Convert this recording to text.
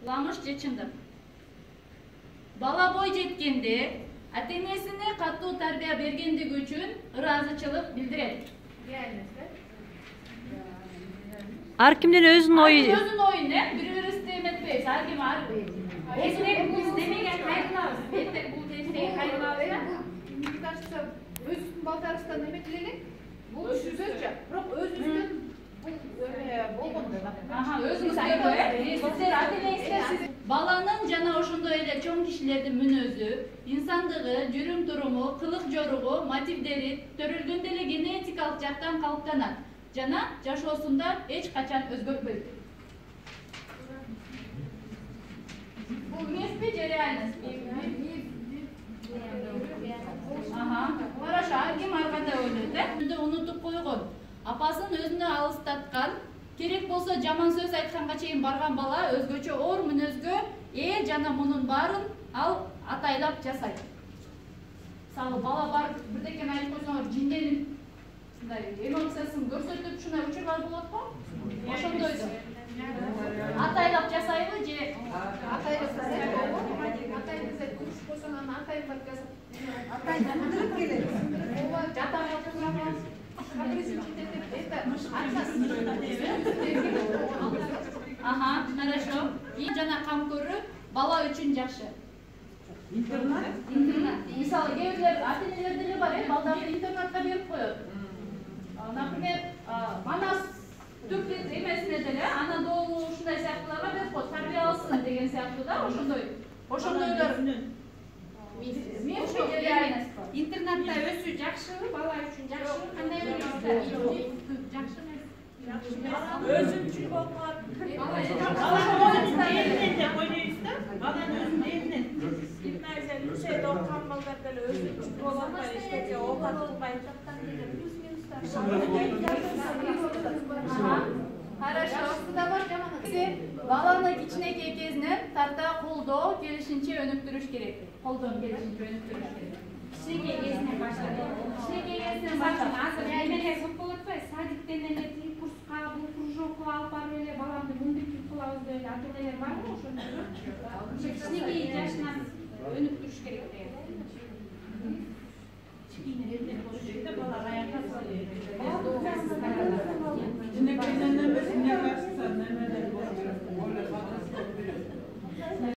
Кыламыш же чындык. Бала бой жеткенде ата-энесине катуу тарбия бергендиги үчүн ыраазычылык билдирет. Ар кимдин өзүнүн ою. Өзүнүн оюн, бири-бирибизди эметпейбиз. Ар ким ар. Эртең бул демеге кайрылабыз. Эртең бул нерсеге кайрылабыз да. Мне кажется, өзүбүздүн балдарыбыздан эметиле элек. Бул сөзчү. Бирок өзүбүздөн бул болгондо. Өзүңүз айткы, сиздер ата-энеңиздер баланын жана ошондой эле чоң кишилердин мүнөзү, инсандыгы, жүрүм-туруму, кылык-жоругу, мотивдери төрөлгөндө эле генетикалык жактан калыптанат жана жашоосунда эч качан өзгөртпөйт. Бул мифпи же реальность? Хорошо, ар ким ар кандай ойлойт, унутуп койгон. Апасын өзүнө алыстаткан, керек болсо жаман сөз айтканга чейин барган бала өзгөчө оор мүнөзгө жана мунун баарын ал атайлап жасайт. Мисалы бала барып бирдекени айтып койсоңор жинденип, мындай эмоциясын көрсөтүп ушундай учурлар болот го? Ошондойду. Атайлап жасайбы же Атайын көрүшүп койсоң анан атайын барып жасап. Атайын кырып келет. Ооба, жатам отурган. Хорошо. Жана камкөрүү бала үчүн жакшы. Интернат? Мисалы, кээ ата-энелер деле бар, балдарды интернатка берип коет. Например, Манас түп эмесине деле Анадолу ушундай сыяктууларга берип коет, тарбия алсын деген сыяктуу да, ошондойлор. Интернатта өсүү жакшыбы, бала үчүн жакшыбы, кандай ойлойсуздар? Жакшы эмес. Өзүнчүл болмак. Элинен деп ойлойбуз да. Баланын өзүнүн элинен. Гимназия, лицейде окуган балдар деле өзүнчүл боло албай, эчтеке оокат кылбай. Хорошо. Баланы кичинекей кезинен тарта колдоо, келишинче өнүктүрүш керек. Колдоо келишинче өнүктүрүш керек. Кичинекей кезинен баштап. Кичинекей кезинен баштап. Азыр эмеге көп болот го, садиктен эле тиги курска, бул кружокко алып барып эле баламды мындыкчыл кылабыз деп ата-энелер барбы ошондой? Кичинекей жашынан өнүктүрүш керек деген.